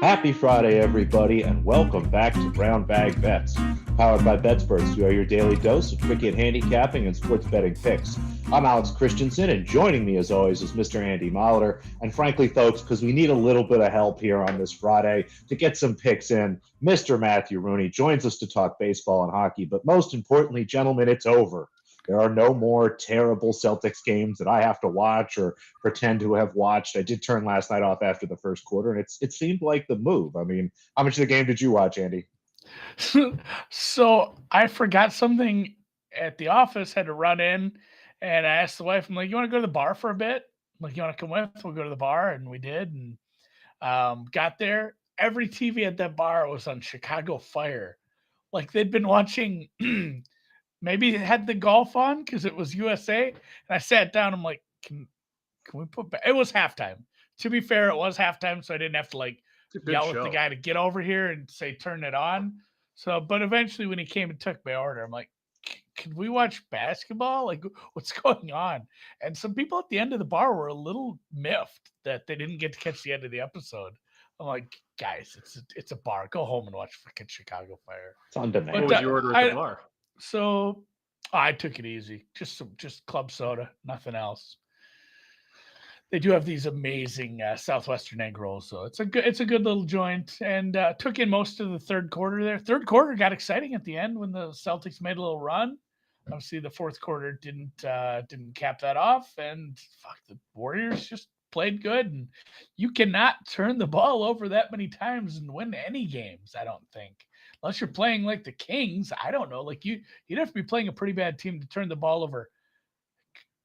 Happy Friday, everybody, and welcome back to Brown Bag Bets, powered by BetSperts. You are your daily dose of cricket handicapping and sports betting picks. I'm Alex Christensen, and joining me, as always, is Mr. Andy Molitor. And frankly, folks, because we need a little bit of help here on this Friday to get some picks in, Mr. Matthew Rooney joins us to talk baseball and hockey. But most importantly, gentlemen, it's over. There are no more terrible Celtics games that I have to watch or pretend to have watched. I did turn last night off after the first quarter, and it seemed like the move. I mean, how much of the game did you watch, Andy? So I forgot something at the office, had to run in, and I asked the wife, I'm like, you want to go to the bar for a bit? I'm like, you want to come with? We'll go to the bar. And we did. And got there. Every TV at that bar was on Chicago Fire. Like they'd been watching, maybe had the golf on because it was USA. And I sat down. I'm like, can we put back? It was halftime. To be fair, it was halftime. So I didn't have to like yell at the guy to get over here and say, turn it on. So, but eventually when he came and took my order, I'm like, can we watch basketball? Like, what's going on? And some people at the end of the bar were a little miffed that they didn't get to catch the end of the episode. I'm like, guys, it's a bar. Go home and watch freaking Chicago Fire. It's on demand. What was your order at the bar? So I took it easy. Just club soda, nothing else. They do have these amazing Southwestern egg rolls, so it's a good little joint. And took in most of the third quarter there. Third quarter got exciting at the end when the Celtics made a little run. Obviously, the fourth quarter didn't cap that off, and the Warriors just played good. And you cannot turn the ball over that many times and win any games, I don't think, unless you're playing like the Kings. I don't know, like you'd have to be playing a pretty bad team to turn the ball over.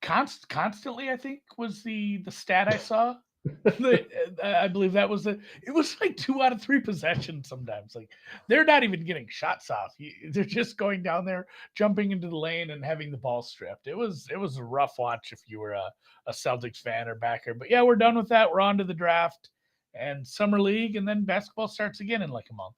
Constantly, I think was the stat I saw. I believe that was it was like 2 out of 3 possessions sometimes. Like they're not even getting shots off. They're just going down there, jumping into the lane and having the ball stripped. It was a rough watch if you were a Celtics fan or backer. But yeah, we're done with that. We're on to the draft and summer league, and then basketball starts again in like a month.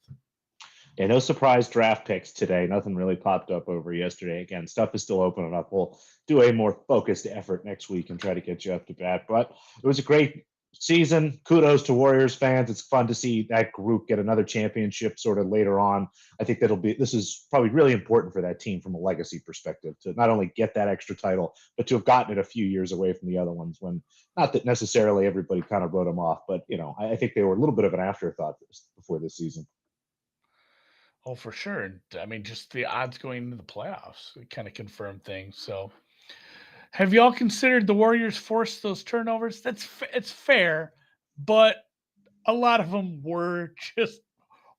Yeah, no surprise draft picks today. Nothing really popped up over yesterday. Again, stuff is still opening up. We'll do a more focused effort next week and try to get you up to bat. But it was a great season. Kudos to Warriors fans. It's fun to see that group get another championship sort of later on. I think this is probably really important for that team from a legacy perspective to not only get that extra title, but to have gotten it a few years away from the other ones when not that necessarily everybody kind of wrote them off, but I think they were a little bit of an afterthought before this season. Oh, for sure. And I mean, just the odds going into the playoffs, it kind of confirmed things. So have y'all considered the Warriors forced those turnovers? It's fair, but a lot of them were just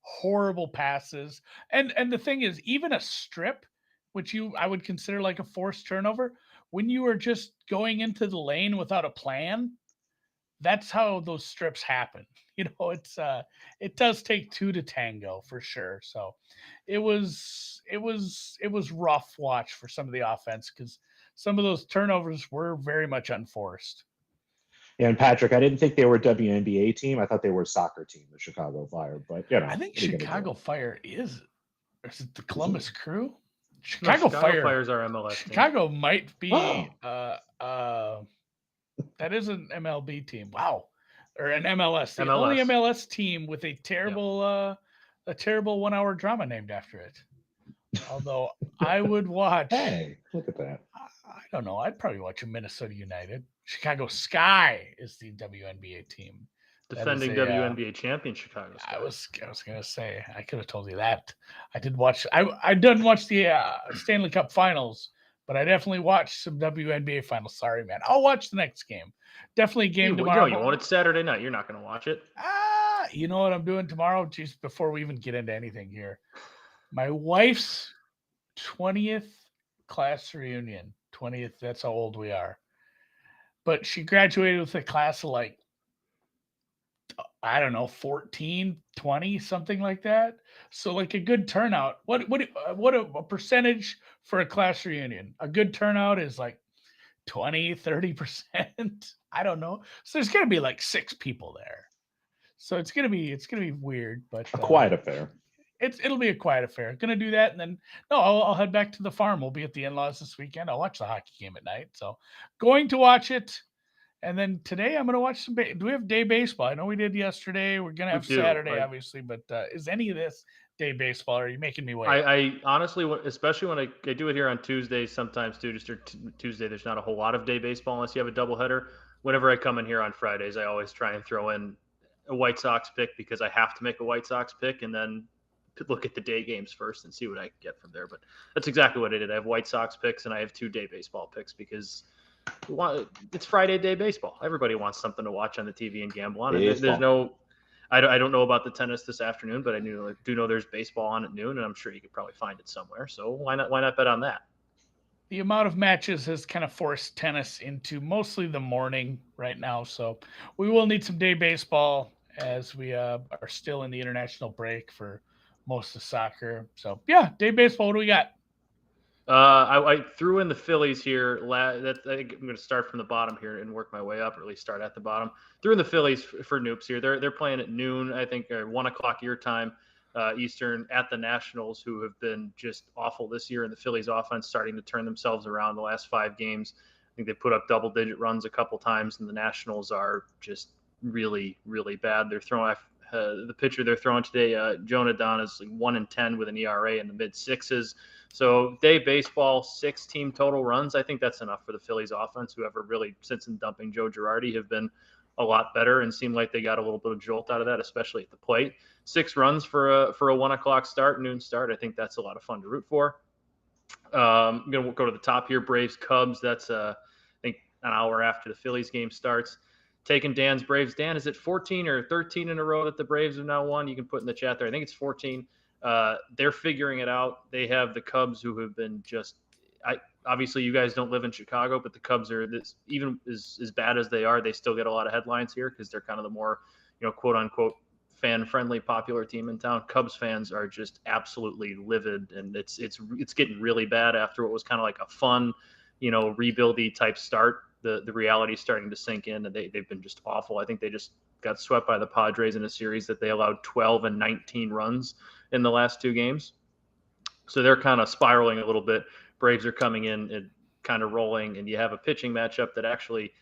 horrible passes. And the thing is, even a strip, which I would consider like a forced turnover, when you are just going into the lane without a plan, that's how those strips happen. It does take 2 to tango for sure. So it was rough watch for some of the offense because some of those turnovers were very much unforced. Yeah, and Patrick, I didn't think they were a WNBA team. I thought they were a soccer team, the Chicago Fire. But I think Chicago Fire is it the Columbus Crew? Chicago Fire's our MLS Chicago team. might be that is an MLB team. Wow. Or an MLS. The only MLS team with a terrible 1-hour drama named after it. Although I would watch. Hey, look at that. I don't know. I'd probably watch a Minnesota United. Chicago Sky is the WNBA team. Defending WNBA champion Chicago Sky. I was gonna say I could have told you that. I did watch. I didn't watch the Stanley Cup Finals, but I definitely watched some WNBA finals. Sorry, man. I'll watch the next game. Definitely a game tomorrow. You want it Saturday night. You're not going to watch it. You know what I'm doing tomorrow? Just before we even get into anything here. My wife's 20th class reunion. 20th, that's how old we are. But she graduated with a class of like I don't know, 14, 20, something like that. So like a good turnout. What a percentage for a class reunion? A good turnout is like 20, 30%. I don't know. So there's gonna be like 6 people there. So it's gonna be weird, but A quiet affair. it'll be a quiet affair. Gonna do that, and then no, I'll head back to the farm. We'll be at the in-laws this weekend. I'll watch the hockey game at night. So going to watch it. And then today I'm going to watch some. Do we have day baseball? I know we did yesterday. We're going to have Saturday, obviously. But is any of this day baseball? Or are you making me wait? I honestly, especially when I do it here on Tuesdays, sometimes too. Just Tuesday, there's not a whole lot of day baseball unless you have a doubleheader. Whenever I come in here on Fridays, I always try and throw in a White Sox pick because I have to make a White Sox pick, and then look at the day games first and see what I can get from there. But that's exactly what I did. I have White Sox picks and I have 2 day baseball picks because it's Friday day baseball. Everybody wants something to watch on the TV and gamble on. And there's no, I don't know about the tennis this afternoon, but I do know there's baseball on at noon, and I'm sure you could probably find it somewhere. So why not bet on that? The amount of matches has kind of forced tennis into mostly the morning right now. So we will need some day baseball as we are still in the international break for most of soccer. So yeah, day baseball. What do we got? I threw in the Phillies here. I think I'm going to start from the bottom here and work my way up, or at least start at the bottom. Threw in the Phillies for Noops here. They're playing at noon, I think, or 1:00 your time, Eastern, at the Nationals, who have been just awful this year. And the Phillies offense starting to turn themselves around the last 5 games. I think they put up double-digit runs a couple times, and the Nationals are just really, really bad. They're throwing the pitcher they're throwing today, Jonah Don, is like 1-10 with an ERA in the mid-6s. So day baseball, 6 team total runs. I think that's enough for the Phillies offense, who ever really, since in dumping Joe Girardi, have been a lot better and seem like they got a little bit of jolt out of that, especially at the plate. 6 runs for a 1:00 start, noon start. I think that's a lot of fun to root for. I'm going to go to the top here. Braves Cubs. That's I think an hour after the Phillies game starts. Taking Dan's Braves. Dan, is it 14 or 13 in a row that the Braves have now won? You can put in the chat there. I think it's 14. They're figuring it out. They have the Cubs, who have been just obviously you guys don't live in Chicago, but the Cubs are even as bad as they are, they still get a lot of headlines here because they're kind of the more, quote unquote, fan-friendly, popular team in town. Cubs fans are just absolutely livid, and it's getting really bad after what was kind of like a fun, rebuildy type start. The reality is starting to sink in, and they've been just awful. I think they just got swept by the Padres in a series that they allowed 12 and 19 runs in the last 2 games. So they're kind of spiraling a little bit. Braves are coming in and kind of rolling, and you have a pitching matchup that actually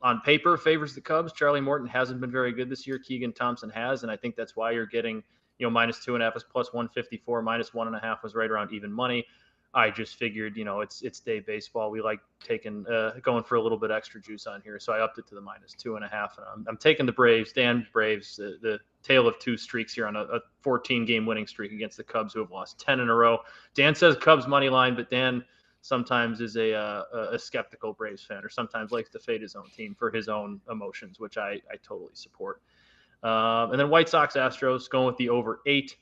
on paper favors the Cubs. Charlie Morton hasn't been very good this year. Keegan Thompson has, and I think that's why you're getting, -2.5 is plus 154, -1.5 was right around even money. I just figured, it's day baseball. We like going for a little bit extra juice on here. So I upped it to the -2.5. And I'm taking the Braves. Dan Braves, the tale of 2 streaks here on a 14-game winning streak against the Cubs, who have lost 10 in a row. Dan says Cubs money line, but Dan sometimes is a skeptical Braves fan, or sometimes likes to fade his own team for his own emotions, which I totally support. And then White Sox Astros, going with the over 8.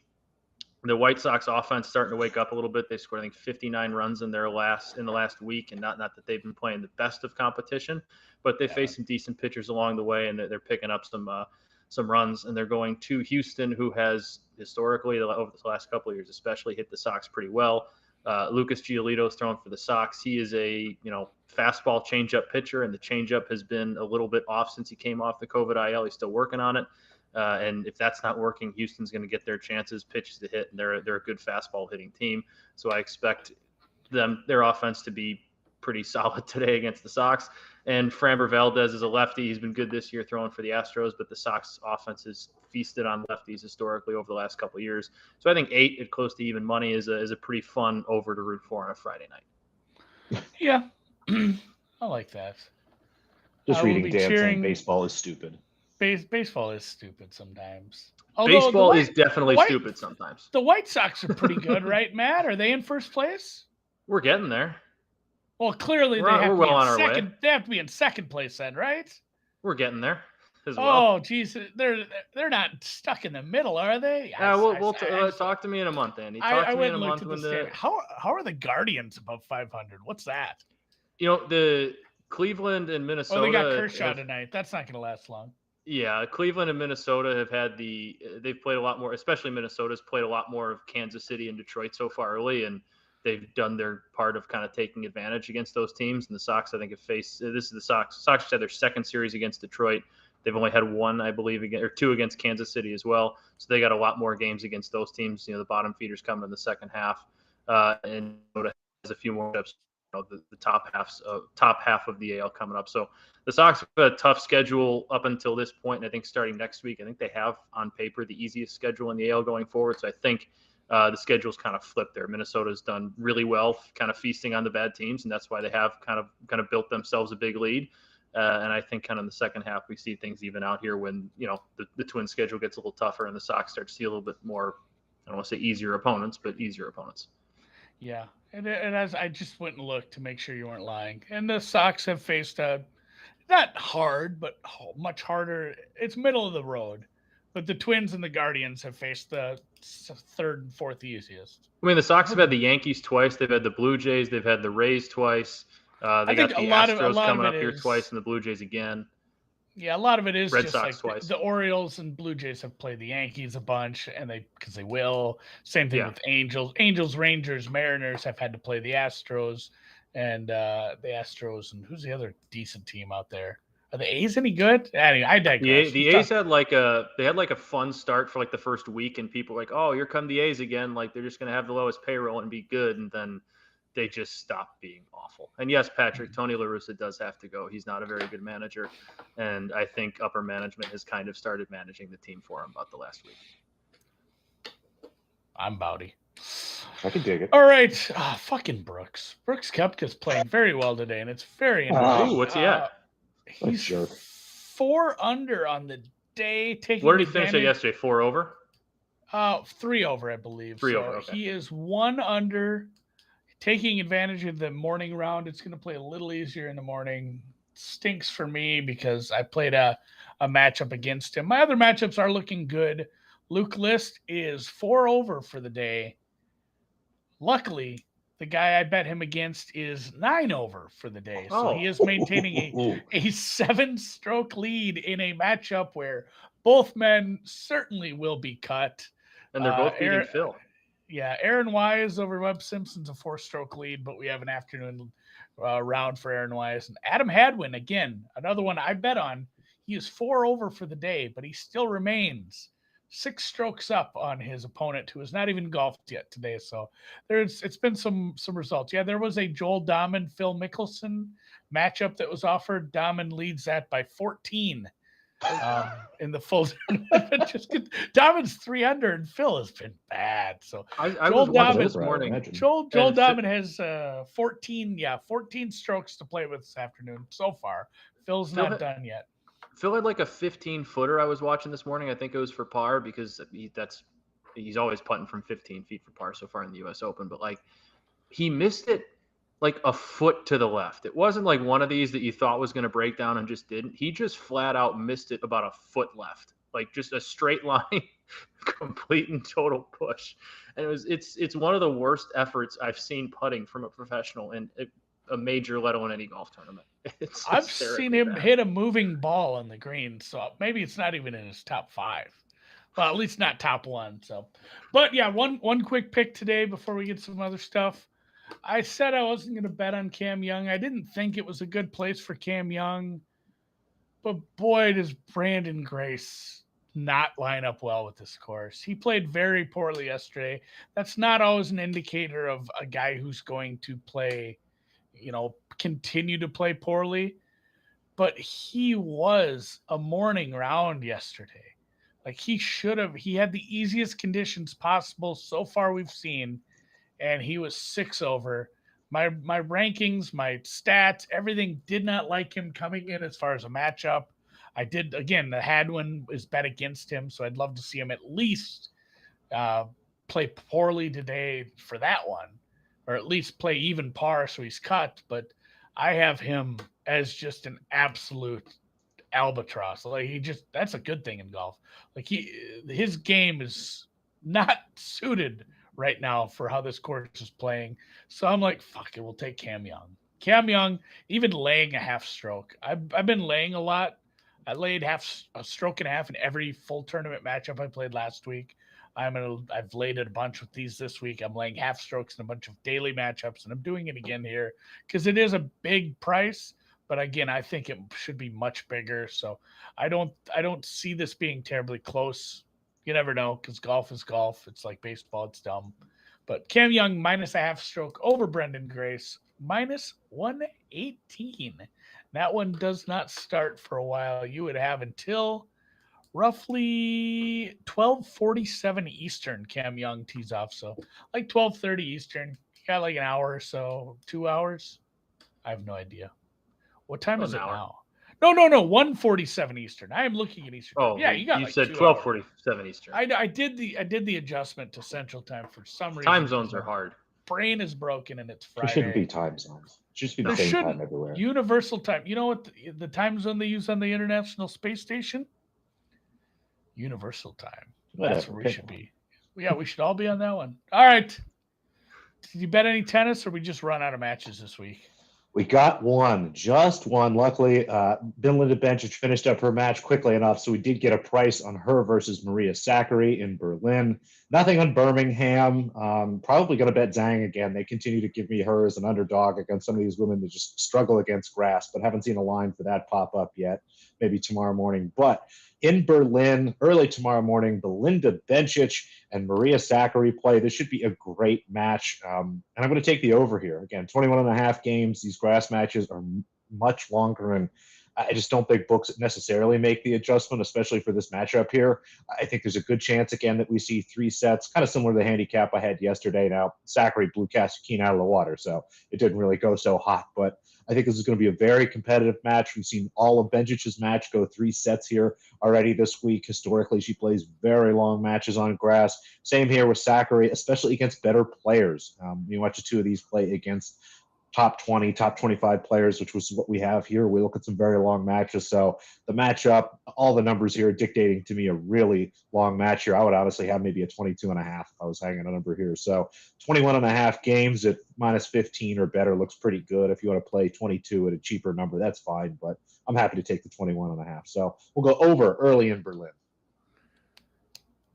The White Sox offense starting to wake up a little bit. They scored, I think, 59 runs in the last week, and not that they've been playing the best of competition, but they faced some decent pitchers along the way, and they're picking up some runs. And they're going to Houston, who has historically over the last couple of years, especially, hit the Sox pretty well. Lucas Giolito's throwing for the Sox. He is a fastball changeup pitcher, and the changeup has been a little bit off since he came off the COVID IL. He's still working on it. And if that's not working, Houston's going to get their chances, pitches to hit, and they're a good fastball hitting team. So I expect their offense to be pretty solid today against the Sox. And Framber Valdez is a lefty. He's been good this year throwing for the Astros, but the Sox offense has feasted on lefties historically over the last couple of years. So I think 8 at close to even money is a pretty fun over to root for on a Friday night. Yeah, I like that. Just reading Dan saying baseball is stupid. Baseball is stupid sometimes. Baseball is definitely stupid sometimes. The White Sox are pretty good, right, Matt? Are they in first place? We're getting there. Well, clearly they have to be in second place then, right? We're getting there as well. Oh, geez, they're not stuck in the middle, are they? Yeah, we'll talk to me in a month, Andy. Talk to me in a month when How are the Guardians above 500? What's that? The Cleveland and Minnesota. Oh, they got Kershaw tonight. That's not going to last long. Yeah, Cleveland and Minnesota have had they've played a lot more, especially Minnesota's played a lot more of Kansas City and Detroit so far early, and they've done their part of kind of taking advantage against those teams. And the Sox, I think, have faced this is the Sox. Sox just had their second series against Detroit. They've only had one, I believe, or two against Kansas City as well. So they got a lot more games against those teams. The bottom feeders coming in the second half, and Minnesota has a few more steps. The top half of the AL coming up. So the Sox have a tough schedule up until this point, and I think starting next week, I think they have on paper the easiest schedule in the AL going forward. So I think the schedule's kind of flipped there. Minnesota's done really well, kind of feasting on the bad teams, and that's why they have kind of built themselves a big lead. And I think kind of in the second half we see things even out here when the Twins schedule gets a little tougher and the Sox start to see a little bit more. I don't want to say easier opponents, but easier opponents. Yeah. And as I just went and looked to make sure you weren't lying, and the Sox have faced not hard, but much harder. It's middle of the road, but the Twins and the Guardians have faced the third and fourth easiest. I mean, the Sox have had the Yankees twice. They've had the Blue Jays. They've had the Rays twice. They got the Astros coming up here twice, and the Blue Jays again. Yeah, a lot of it is Red just Sox like twice. The Orioles and Blue Jays have played the Yankees a bunch, and because they will. Same thing with Angels. Angels, Rangers, Mariners have had to play the Astros, and and who's the other decent team out there? Are the A's any good? Anyway, I digress. The A's had a fun start for like the first week, and people were like, oh, here come the A's again. Like they're just gonna have the lowest payroll and be good, and then they just stopped being awful. And yes, Patrick, Tony La Russa does have to go. He's not a very good manager. And I think upper management has kind of started managing the team for him about the last week. I'm Bowdy. I can dig it. All right. Fucking Brooks. Brooks Koepka's playing very well today, and it's very interesting. What's he at? He's 4 under on the day. Where did he finish at yesterday? 4 over? 3 over, I believe. 3 over, okay. He is 1 under. Taking advantage of the morning round, it's going to play a little easier in the morning. Stinks for me because I played a matchup against him. My other matchups are looking good. Luke List is 4 over for the day. Luckily, the guy I bet him against is 9 over for the day. So he is maintaining a 7-stroke lead in a matchup where both men certainly will be cut. And they're both beating Phil. Yeah, Aaron Wise over Webb Simpson's a 4-stroke lead, but we have an afternoon round for Aaron Wise. And Adam Hadwin, again, another one I bet on. He is 4 over for the day, but he still remains 6 strokes up on his opponent, who has not even golfed yet today. So it's been some results. Yeah, there was a Joel Dahman, Phil Mickelson matchup that was offered. Dahman leads that by 14. In the full Dahman's 3 under and Phil has been bad. So Joel Dahman this morning. Joel Dahman has 14 strokes to play with this afternoon so far. Phil's not done yet. Phil had like a 15-footer I was watching this morning. I think it was for par because he's always putting from 15 feet for par so far in the U.S. Open, but like he missed it like a foot to the left. It wasn't like one of these that you thought was going to break down and just didn't. He just flat out missed it about a foot left, like just a straight line, complete and total push. And it's one of the worst efforts I've seen putting from a professional in a major, let alone any golf tournament. I've seen him hit a moving ball on the green, so maybe it's not even in his top 5. Well, at least not top 1. So, but yeah, one quick pick today before we get some other stuff. I said I wasn't going to bet on Cam Young. I didn't think it was a good place for Cam Young, but boy, does Brandon Grace not line up well with this course. He played very poorly yesterday. That's not always an indicator of a guy who's going to play, continue to play poorly, but he was a morning round yesterday. Like he had the easiest conditions possible so far we've seen. And he was 6 over. My rankings, my stats, everything did not like him coming in as far as a matchup. I did, again, the Hadwin is bet against him, so I'd love to see him at least play poorly today for that one, or at least play even par so he's cut. But I have him as just an absolute albatross. Like that's a good thing in golf. Like his game is not suited right now for how this course is playing. So I'm like, fuck it, we'll take Cam Young. Cam Young, even laying a half stroke. I've been laying a lot I laid a stroke and a half in every full tournament matchup I played last week. I've laid it a bunch with these this week. I'm laying half strokes in a bunch of daily matchups, and I'm doing it again here because it is a big price. But again, I think it should be much bigger. So I don't see this being terribly close. You never know because golf is golf. It's like baseball. It's dumb. But Cam Young minus a half stroke over Brendan Grace minus 118. That one does not start for a while. You would have until roughly 12:47 Eastern. Cam Young tees off, so like 12:30 Eastern. You got like an hour or so, 2 hours. I have no idea. What time is it now? No. 1:47 Eastern. I am looking at Eastern. Oh, yeah, you got. You like said 12:47 Eastern. I did the adjustment to Central Time for some reason. Time zones are hard. Brain is broken and it's Friday. There shouldn't be time zones. It should be the same time everywhere. Universal time. You know what the time zone they use on the International Space Station? Universal time. That's where we should be. Yeah, we should all be on that one. All right. Did you bet any tennis, or we just run out of matches this week? We got one, just one. Luckily, Belinda Bencic finished up her match quickly enough, so we did get a price on her versus Maria Sakkari in Berlin. Nothing on Birmingham. Probably going to bet Zhang again. They continue to give me her as an underdog against some of these women that just struggle against grass, but haven't seen a line for that pop up yet. Maybe tomorrow morning. But in Berlin, early tomorrow morning, Belinda Bencic and Maria Sakkari play. This should be a great match. And I'm going to take the over here. Again, 21 and a half games. These grass matches are much longer, and I just don't think books necessarily make the adjustment, especially for this matchup here. I think there's a good chance, again, that we see 3 sets, kind of similar to the handicap I had yesterday. Now, Sakkari blew Kasukine out of the water, so it didn't really go so hot. But I think this is going to be a very competitive match. We've seen all of Bencic's match go 3 sets here already this week. Historically, she plays very long matches on grass. Same here with Sakkari, especially against better players. You watch the 2 of these play against top 20, top 25 players, which was what we have here. We look at some very long matches. So the matchup, all the numbers here are dictating to me a really long match here. I would honestly have maybe a 22 and a half if I was hanging a number here. So 21 and a half games at minus 15 or better looks pretty good. If you want to play 22 at a cheaper number, that's fine. But I'm happy to take the 21 and a half. So we'll go over early in Berlin.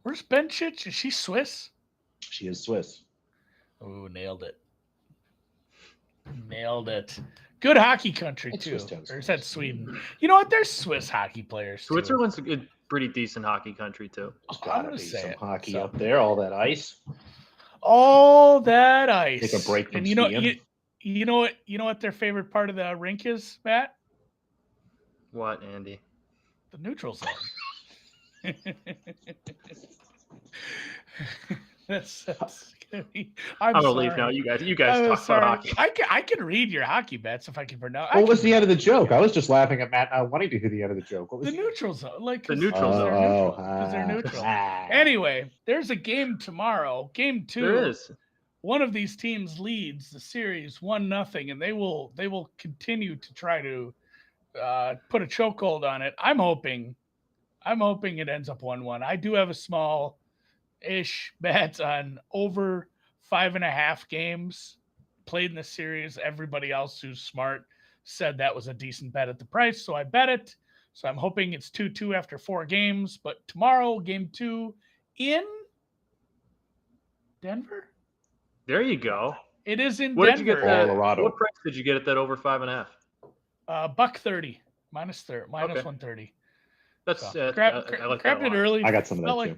Where's Bencic? Is she Swiss? She is Swiss. Oh, nailed it. Nailed it. Good hockey country, too. Or is that Sweden? You know what? There's Swiss hockey players, too. Switzerland's a good, pretty decent hockey country, too. There's gotta be some hockey up there. All that ice. All that ice. Take a break from and you know what their favorite part of the rink is, Matt? What, Andy? The neutral zone. That's I'm gonna leave now. You guys talk about hockey. I can read your hockey bets if I can pronounce. What was the end of the joke? I was just laughing at Matt not wanting to hear the end of the joke. What was the neutral zone? Like the neutral zone. Because they're neutral. Anyway, there's a game tomorrow. Game 2. There is. One of these teams leads the series 1-0, and they will continue to try to put a chokehold on it. I'm hoping it ends up 1-1. I do have a small-ish bet on over 5.5 games played in the series. Everybody else who's smart said that was a decent bet at the price, so I bet it. So I'm hoping it's 2-2 after 4 games. But tomorrow, game 2 in Denver. There you go. It is in Denver. Did you get that? Colorado. What price did you get at that over 5.5? $130 minus 130. That's so, grabbed it early. I got some of that too.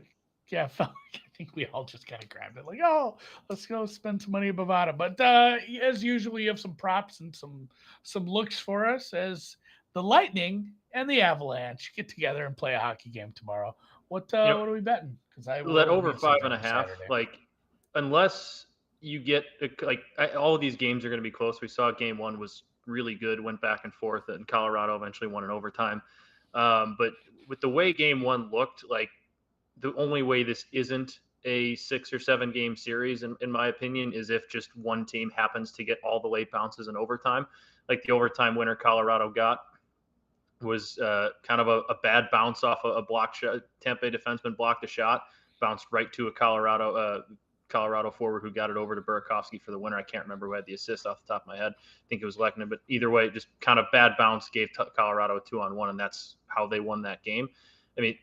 Yeah, I think we all just kind of grabbed it. Like, oh, let's go spend some money at Bovada. But as usual, you have some props and some looks for us as the Lightning and the Avalanche get together and play a hockey game tomorrow. What are we betting? Because I that over 5.5. Like, unless you get all of these games are going to be close. We saw game 1 was really good, went back and forth, and Colorado eventually won in overtime. But with the way game 1 looked, like the only way this isn't a 6 or 7 game series, in my opinion, is if just one team happens to get all the late bounces in overtime. Like the overtime winner Colorado got was kind of a bad bounce off a block shot. Tampa defenseman blocked a shot, bounced right to a Colorado Colorado forward who got it over to Burakovsky for the winner. I can't remember who had the assist off the top of my head. I think it was Lehkonen, but either way, just kind of bad bounce gave Colorado a 2-on-1, and that's how they won that game. I mean,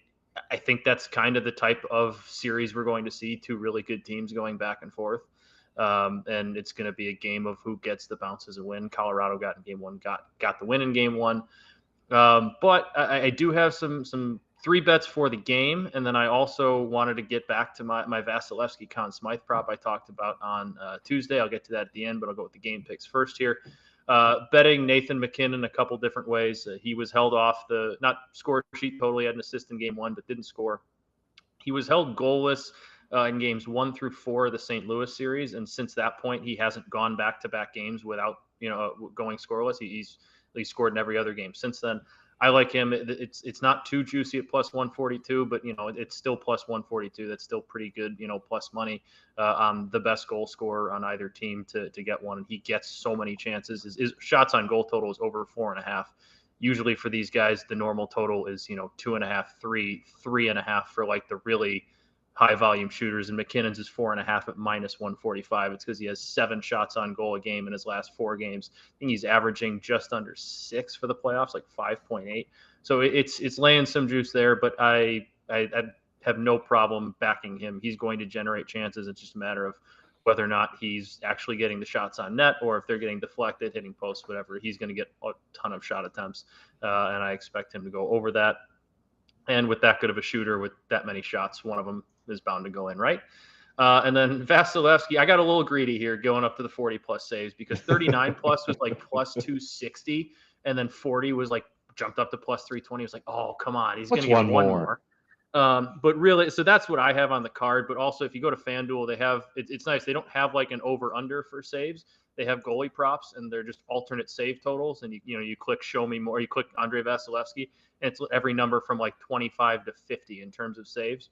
I think that's kind of the type of series we're going to see, two really good teams going back and forth. And it's going to be a game of who gets the bounces and win. Colorado got in game one, got the win in game one. But I do have some 3 bets for the game, and then I also wanted to get back to my Vasilevsky Conn Smythe prop I talked about on Tuesday. I'll get to that at the end, but I'll go with the game picks first here. Betting Nathan MacKinnon a couple different ways. He was held off the not score sheet totally, had an assist in game one, but didn't score. He was held goalless in games 1 through 4 of the St. Louis series, and since that point, he hasn't gone back-to-back games without going scoreless. He's scored in every other game since then. I like him. It's not too juicy at plus 142, but it's still plus 142. That's still pretty good, plus money on the best goal scorer on either team to get one. And he gets so many chances. His shots on goal total is over 4.5. Usually for these guys, the normal total is 2.5, 3.5 for like the really high volume shooters, and McKinnon's is 4.5 at minus 145. It's because he has 7 shots on goal a game in his last 4 games. I think he's averaging just under 6 for the playoffs, like 5.8. So it's laying some juice there, but I have no problem backing him. He's going to generate chances. It's just a matter of whether or not he's actually getting the shots on net, or if they're getting deflected, hitting posts, whatever. He's going to get a ton of shot attempts, and I expect him to go over that. And with that good of a shooter, with that many shots, one of them is bound to go in, right? And then Vasilevsky, I got a little greedy here going up to the 40-plus saves, because 39-plus was like plus 260, and then 40 was like jumped up to plus 320. It was like, oh, come on. He's going to get one more. But really, so that's what I have on the card. But also, if you go to FanDuel, they have it's nice. They don't have like an over/under for saves. They have goalie props, and they're just alternate save totals. And you click show me more. You click Andre Vasilevsky, and it's every number from like 25 to 50 in terms of saves.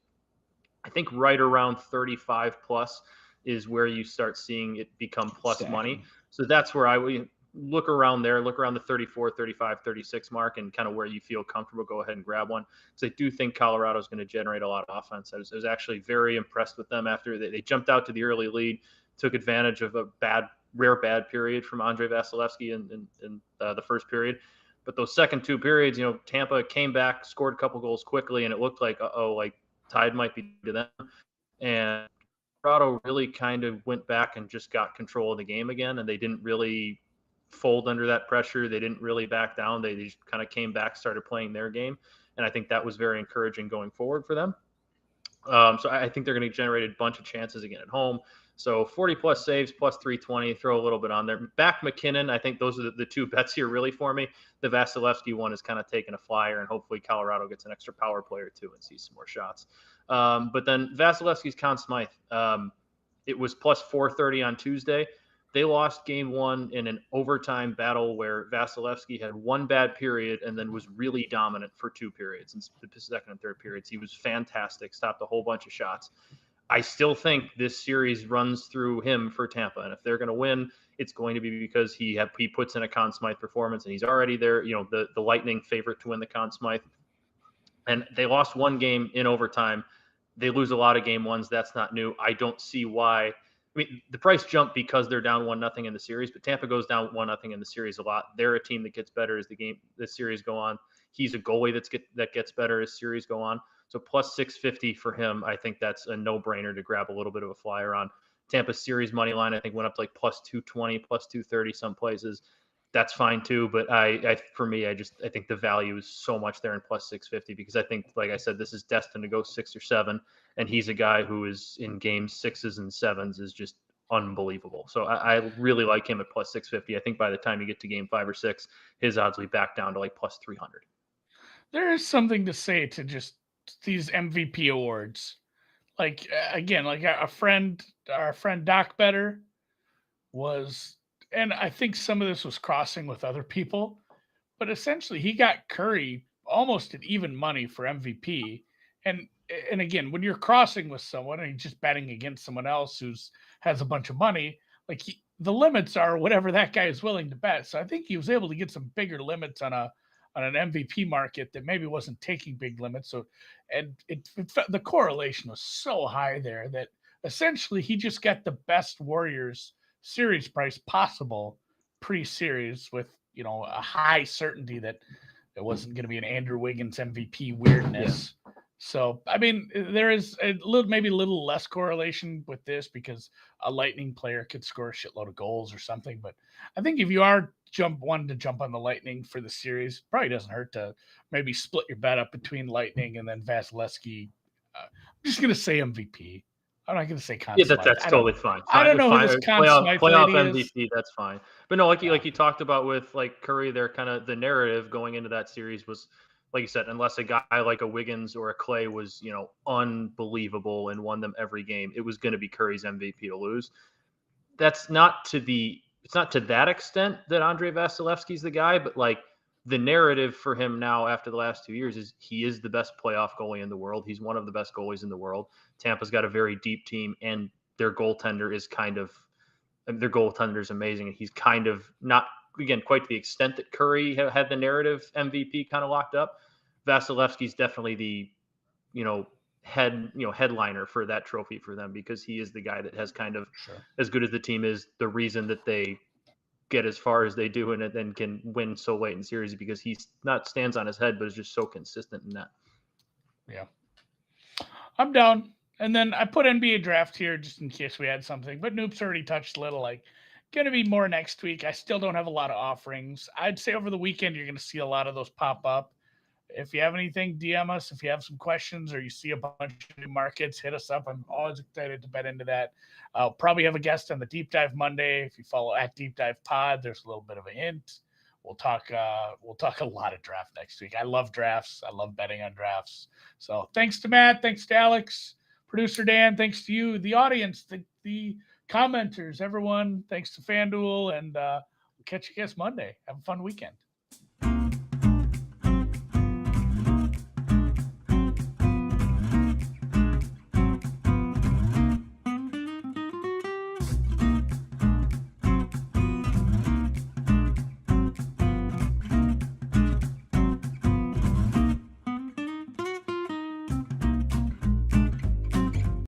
I think right around 35 plus is where you start seeing it become plus money. So that's where I would look around there, look around the 34, 35, 36 mark, and kind of where you feel comfortable, go ahead and grab one. Because I do think Colorado is going to generate a lot of offense. I was actually very impressed with them after they jumped out to the early lead, took advantage of a rare bad period from Andre Vasilevsky in the first period. But those second 2 periods, Tampa came back, scored a couple goals quickly, and it looked like, tide might be to them. And Colorado really kind of went back and just got control of the game again, and they didn't really fold under that pressure. They didn't really back down. They just kind of came back, started playing their game, and I think that was very encouraging going forward for them. So I think they're going to generate a bunch of chances again at home. So 40-plus saves, plus 320, throw a little bit on there. Back McKinnon, I think those are the 2 bets here really for me. The Vasilevsky one is kind of taking a flyer, and hopefully Colorado gets an extra power play or 2 and sees some more shots. But then Vasilevsky's Conn Smythe, it was plus 430 on Tuesday. They lost game 1 in an overtime battle where Vasilevsky had 1 bad period and then was really dominant for 2 periods. In the second and third periods, he was fantastic, stopped a whole bunch of shots. I still think this series runs through him for Tampa, and if they're going to win, it's going to be because he puts in a Conn Smythe performance, and he's already there. The Lightning favorite to win the Conn Smythe, and they lost 1 game in overtime. They lose a lot of game 1s. That's not new. I don't see why. I mean, the price jumped because they're down 1-0 in the series, but Tampa goes down 1-0 in the series a lot. They're a team that gets better as the series go on. He's a goalie that gets better as series go on. So plus 650 for him, I think that's a no-brainer to grab a little bit of a flyer on. Tampa series money line, I think, went up to like plus 220, plus 230 some places. That's fine too, but for me, I think the value is so much there in plus 650, because I think, like I said, this is destined to go 6 or 7, and he's a guy who is in game 6s and 7s is just unbelievable. So I really like him at plus 650. I think by the time you get to game 5 or 6, his odds will be back down to like plus 300. There is something to say to just these MVP awards. Like, again, like our friend Doc Better was, and I think some of this was crossing with other people, but essentially he got Curry almost at even money for MVP. And again, when you're crossing with someone and you're just betting against someone else has a bunch of money, like the limits are whatever that guy is willing to bet. So I think he was able to get some bigger limits on an MVP market that maybe wasn't taking big limits. So, and the correlation was so high there that essentially he just got the best Warriors series price possible pre-series with, you know, a high certainty that it wasn't going to be an Andrew Wiggins MVP weirdness. Yeah. So, I mean, there is maybe a little less correlation with this because a Lightning player could score a shitload of goals or something. But I think if you are wanting to jump on the Lightning for the series, probably doesn't hurt to maybe split your bet up between Lightning and then Vasilevsky. I'm just going to say MVP. I'm not going to say Conn Yeah, Smythe. that's totally fine. I don't know fine. who this Conn Smythe playoff lady MVP. is. That's fine. But no, like you talked about with like Curry, there kind of the narrative going into that series was, like you said, unless a guy like a Wiggins or a Clay was, you know, unbelievable and won them every game, it was going to be Curry's MVP to lose. It's not to that extent that Andre Vasilevsky's the guy, but like the narrative for him now after the last 2 years is he is the best playoff goalie in the world. He's one of the best goalies in the world. Tampa's got a very deep team, and their goaltender is amazing. And he's kind of not, again, quite to the extent that Curry had the narrative MVP kind of locked up. Vasilevsky's definitely the, headliner for that trophy for them, because he is the guy that has kind of, as good as the team is, the reason that they get as far as they do and then can win so late in series, because he's not stands on his head, but is just so consistent in that. Yeah. I'm down. And then I put NBA draft here just in case we had something, but Noops already touched a little, like going to be more next week. I still don't have a lot of offerings. I'd say over the weekend, you're going to see a lot of those pop up. If you have anything, DM us. If you have some questions or you see a bunch of new markets, hit us up. I'm always excited to bet into that. I'll probably have a guest on the Deep Dive Monday. If you follow at Deep Dive Pod, there's a little bit of a hint. We'll talk a lot of draft next week. I love drafts. I love betting on drafts. So thanks to Matt. Thanks to Alex. Producer Dan. Thanks to you, the audience, the commenters, everyone. Thanks to FanDuel. And we'll catch you guys Monday. Have a fun weekend.